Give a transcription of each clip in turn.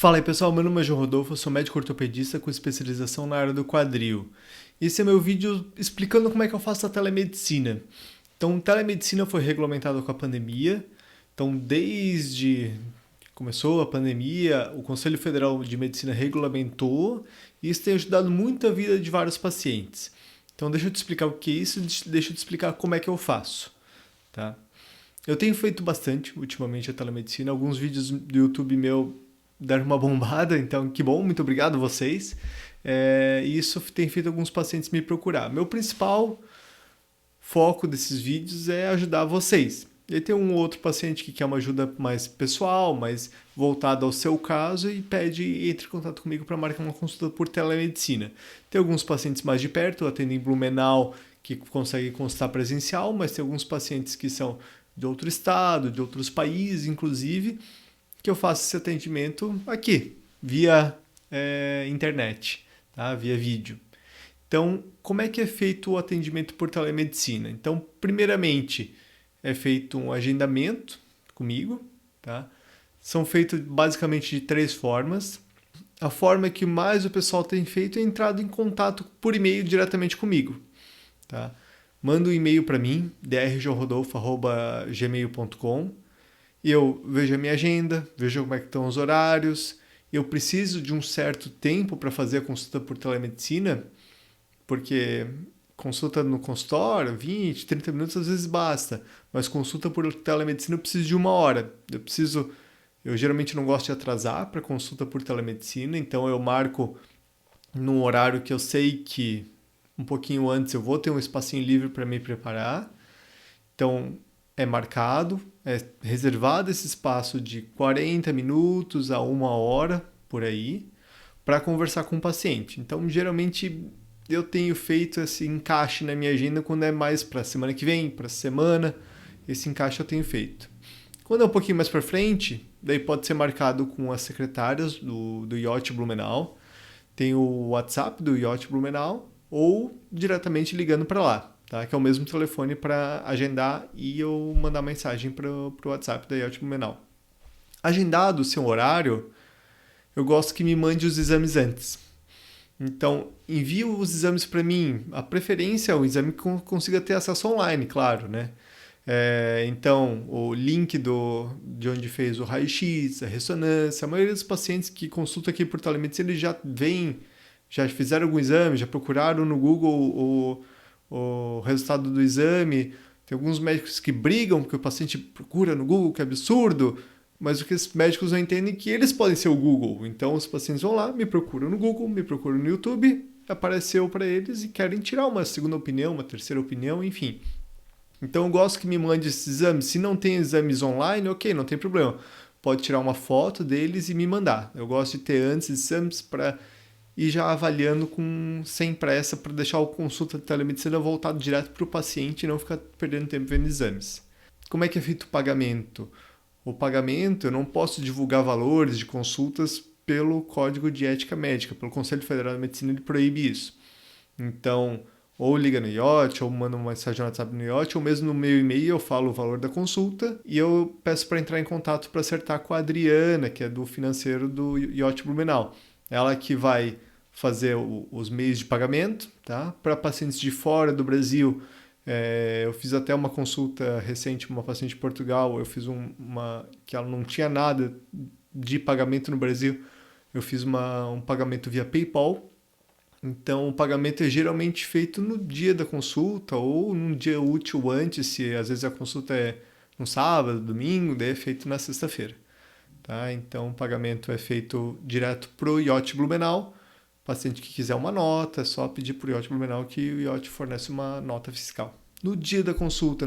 Fala aí pessoal, meu nome é João Rodolfo, eu sou médico ortopedista com especialização na área do quadril. Esse é meu vídeo explicando como é que eu faço a telemedicina. Então, telemedicina foi regulamentado com a pandemia. Então, desde que começou a pandemia, o Conselho Federal de Medicina regulamentou e isso tem ajudado muito a vida de vários pacientes. Então, deixa eu te explicar o que é isso e deixa eu te explicar como é que eu faço, tá? Eu tenho feito bastante ultimamente a telemedicina, alguns vídeos do YouTube meu deram uma bombada, então que bom, muito obrigado a vocês. E isso tem feito alguns pacientes me procurar. Meu principal foco desses vídeos é ajudar vocês. E tem um outro paciente que quer uma ajuda mais pessoal, mais voltada ao seu caso e pede entre em contato comigo para marcar uma consulta por telemedicina. Tem alguns pacientes mais de perto, eu atendo em Blumenau, que consegue consultar presencial, mas tem alguns pacientes que são de outro estado, de outros países, inclusive, que eu faço esse atendimento aqui, via internet, tá? Via vídeo. Então, como é que é feito o atendimento por telemedicina? Então, primeiramente, é feito um agendamento comigo, tá? São feitos basicamente de 3 formas. A forma que mais o pessoal tem feito é entrado em contato por e-mail diretamente comigo, tá? Manda um e-mail para mim, drjorodolfo@gmail.com, e eu vejo a minha agenda, vejo como é que estão os horários. Eu preciso de um certo tempo para fazer a consulta por telemedicina, porque consulta no consultório, 20, 30 minutos às vezes basta, mas consulta por telemedicina eu preciso de 1 hora. Eu geralmente não gosto de atrasar para consulta por telemedicina, então eu marco num horário que eu sei que um pouquinho antes eu vou ter um espacinho livre para me preparar. Então é marcado, é reservado esse espaço de 40 minutos a 1 hora por aí para conversar com o paciente. Então geralmente eu tenho feito esse encaixe na minha agenda quando é mais para a semana que vem, para a semana, esse encaixe eu tenho feito. Quando é um pouquinho mais para frente, daí pode ser marcado com as secretárias do IOT Blumenau, tem o WhatsApp do IOT Blumenau ou diretamente ligando para lá, tá? Que é o mesmo telefone para agendar e eu mandar mensagem para o WhatsApp da IOT Blumenau. Agendado o seu horário, eu gosto que me mande os exames antes. Então, envie os exames para mim. A preferência é o exame que consiga ter acesso online, claro, né? Então, o link de onde fez o raio-x, a ressonância. A maioria dos pacientes que consultam aqui por telemedicina eles já fizeram algum exame, já procuraram no Google o resultado do exame. Tem alguns médicos que brigam porque o paciente procura no Google, que é absurdo. Mas o que os médicos não entendem é que eles podem ser o Google. Então os pacientes vão lá, me procuram no Google, me procuram no YouTube, apareceu para eles e querem tirar uma segunda opinião, uma terceira opinião, enfim. Então eu gosto que me mande esses exames. Se não tem exames online, ok, não tem problema. Pode tirar uma foto deles e me mandar. Eu gosto de ter antes exames para ir já avaliando sem pressa para deixar o consulta de telemedicina voltado direto para o paciente e não ficar perdendo tempo vendo exames. Como é que é feito o pagamento? O pagamento, eu não posso divulgar valores de consultas pelo Código de Ética Médica, pelo Conselho Federal de Medicina, ele proíbe isso. Então, ou liga no IOT, ou manda uma mensagem no WhatsApp no IOT, ou mesmo no meu e-mail eu falo o valor da consulta e eu peço para entrar em contato para acertar com a Adriana, que é do financeiro do IOT Blumenau. Ela que vai fazer os meios de pagamento, tá? Para pacientes de fora do Brasil, eu fiz até uma consulta recente com uma paciente de Portugal, eu fiz uma que ela não tinha nada de pagamento no Brasil, eu fiz um pagamento via PayPal. Então o pagamento é geralmente feito no dia da consulta ou num dia útil antes, se às vezes a consulta é no sábado, domingo, daí é feito na sexta-feira. Tá? Então o pagamento é feito direto para o IOT Blumenau. Paciente que quiser uma nota, é só pedir para o IOT Blumenau que o IOT fornece uma nota fiscal. No dia da consulta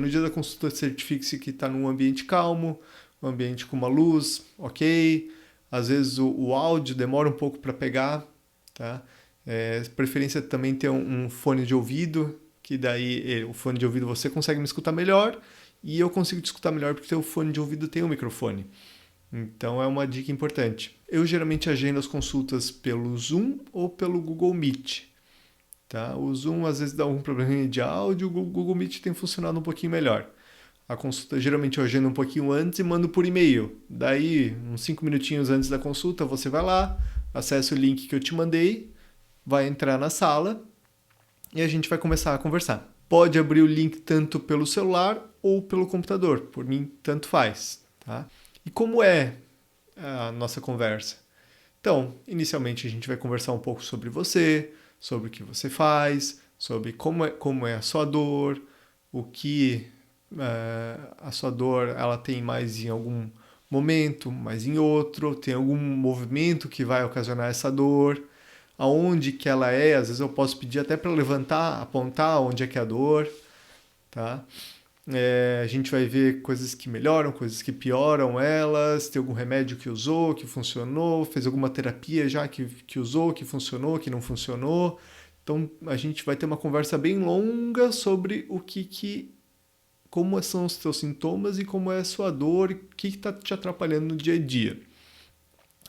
certifique-se que está num ambiente calmo, um ambiente com uma luz, ok. Às vezes o áudio demora um pouco para pegar, tá? Preferência também ter um fone de ouvido, que daí o fone de ouvido você consegue me escutar melhor e eu consigo te escutar melhor porque o fone de ouvido tem um microfone. Então é uma dica importante. Eu geralmente agendo as consultas pelo Zoom ou pelo Google Meet. Tá? O Zoom às vezes dá algum probleminha de áudio, o Google Meet tem funcionado um pouquinho melhor. A consulta, geralmente eu agendo um pouquinho antes e mando por e-mail. Daí, uns 5 minutinhos antes da consulta, você vai lá, acessa o link que eu te mandei, vai entrar na sala e a gente vai começar a conversar. Pode abrir o link tanto pelo celular ou pelo computador. Por mim, tanto faz. Tá? E como é a nossa conversa? Então, inicialmente a gente vai conversar um pouco sobre você, sobre o que você faz, sobre como é a sua dor, o que a sua dor ela tem mais em algum momento, mais em outro, tem algum movimento que vai ocasionar essa dor, aonde que ela é, às vezes eu posso pedir até para levantar, apontar onde é que é a dor, tá? A gente vai ver coisas que melhoram, coisas que pioram elas, tem algum remédio que usou, que funcionou, fez alguma terapia já que usou, que funcionou, que não funcionou. Então a gente vai ter uma conversa bem longa sobre como são os teus sintomas e como é a sua dor e o que está te atrapalhando no dia a dia.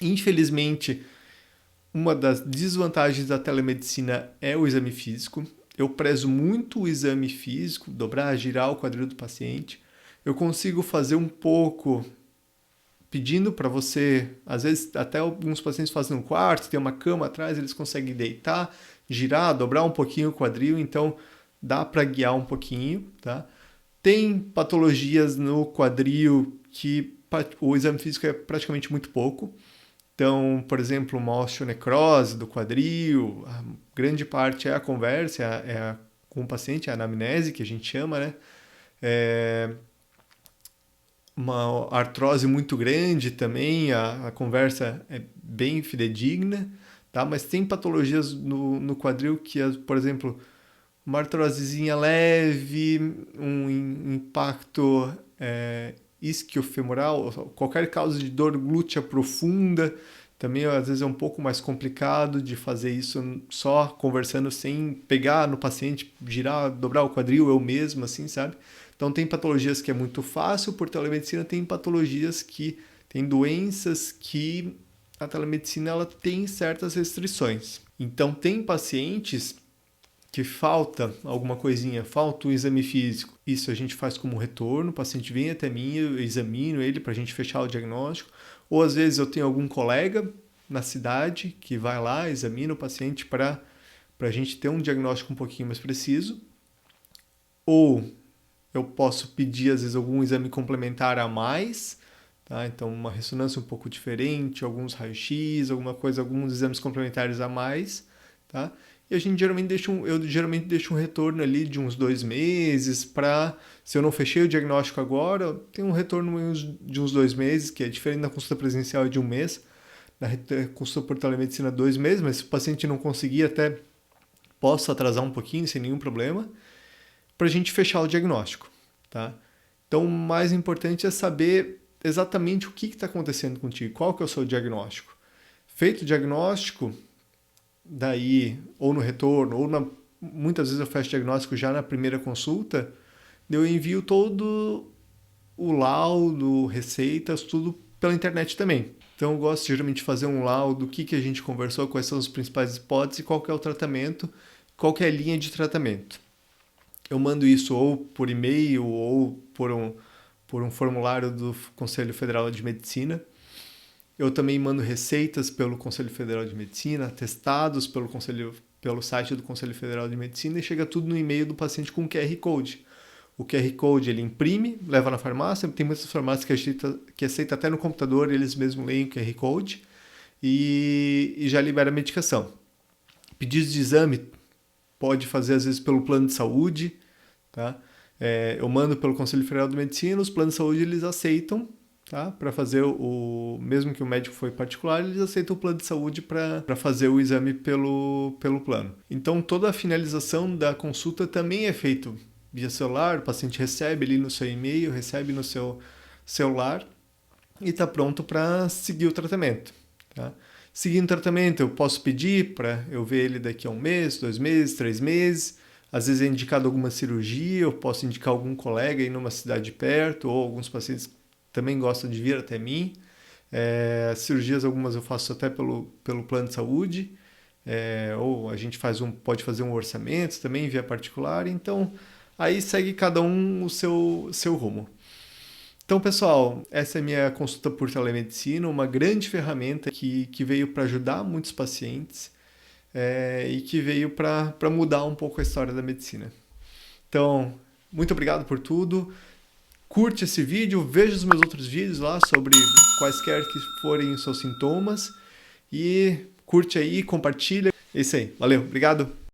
Infelizmente, uma das desvantagens da telemedicina é o exame físico. Eu prezo muito o exame físico, dobrar, girar o quadril do paciente. Eu consigo fazer um pouco pedindo para você, às vezes até alguns pacientes fazem no quarto, tem uma cama atrás, eles conseguem deitar, girar, dobrar um pouquinho o quadril, então dá para guiar um pouquinho, tá? Tem patologias no quadril que o exame físico é praticamente muito pouco. Então, por exemplo, uma osteonecrose do quadril, a grande parte é a conversa, com o paciente, a anamnese, que a gente chama, né? Uma artrose muito grande também, a conversa é bem fidedigna, tá? Mas tem patologias no quadril que, por exemplo, uma artrosezinha leve, um impacto isquiofemoral, qualquer causa de dor glútea profunda, também às vezes é um pouco mais complicado de fazer isso só conversando sem pegar no paciente, girar, dobrar o quadril eu mesmo, assim, sabe? Então tem patologias que é muito fácil por telemedicina, tem patologias que tem doenças que a telemedicina ela tem certas restrições. Então tem pacientes que falta alguma coisinha, falta o exame físico. Isso a gente faz como retorno, o paciente vem até mim, eu examino ele para a gente fechar o diagnóstico. Ou às vezes eu tenho algum colega na cidade que vai lá, examina o paciente para a gente ter um diagnóstico um pouquinho mais preciso. Ou eu posso pedir às vezes algum exame complementar a mais, tá? Então uma ressonância um pouco diferente, alguns raios-x, alguma coisa, alguns exames complementares a mais, tá? E a gente eu geralmente deixo um retorno ali de uns 2 meses para, se eu não fechei o diagnóstico agora, tem um retorno de uns 2 meses, que é diferente da consulta presencial de um mês, na consulta por telemedicina 2 meses, mas se o paciente não conseguir, até posso atrasar um pouquinho sem nenhum problema, para a gente fechar o diagnóstico, tá? Então o mais importante é saber exatamente o que está acontecendo contigo, qual que é o seu diagnóstico. Feito o diagnóstico, daí, ou no retorno, muitas vezes eu fecho diagnóstico já na primeira consulta, eu envio todo o laudo, receitas, tudo pela internet também. Então eu gosto geralmente de fazer um laudo, o que a gente conversou, quais são as principais hipóteses, qual que é o tratamento, qual que é a linha de tratamento. Eu mando isso ou por e-mail ou por um formulário do Conselho Federal de Medicina. Eu também mando receitas pelo Conselho Federal de Medicina, atestados pelo site do Conselho Federal de Medicina e chega tudo no e-mail do paciente com QR Code. O QR Code ele imprime, leva na farmácia, tem muitas farmácias que aceita até no computador, eles mesmos leem o QR Code e já libera a medicação. Pedidos de exame pode fazer às vezes pelo plano de saúde, tá? Eu mando pelo Conselho Federal de Medicina, os planos de saúde eles aceitam, tá? Para fazer mesmo que o médico foi particular, eles aceitam o plano de saúde para fazer o exame pelo plano. Então toda a finalização da consulta também é feita via celular, o paciente recebe ali no seu e-mail, recebe no seu celular e está pronto para seguir o tratamento, tá? Seguindo o tratamento, eu posso pedir para eu ver ele daqui a 1 mês, 2 meses, 3 meses. Às vezes é indicado alguma cirurgia, eu posso indicar algum colega aí numa cidade perto, ou alguns pacientes também gostam de vir até mim. Cirurgias, algumas eu faço até pelo plano de saúde, ou a gente pode fazer um orçamento também via particular. Então, aí segue cada um o seu rumo. Então, pessoal, essa é a minha consulta por telemedicina, uma grande ferramenta que veio para ajudar muitos pacientes e que veio para mudar um pouco a história da medicina. Então, muito obrigado por tudo. Curte esse vídeo, veja os meus outros vídeos lá sobre quaisquer que forem os seus sintomas e curte aí, compartilha. É isso aí, valeu, obrigado.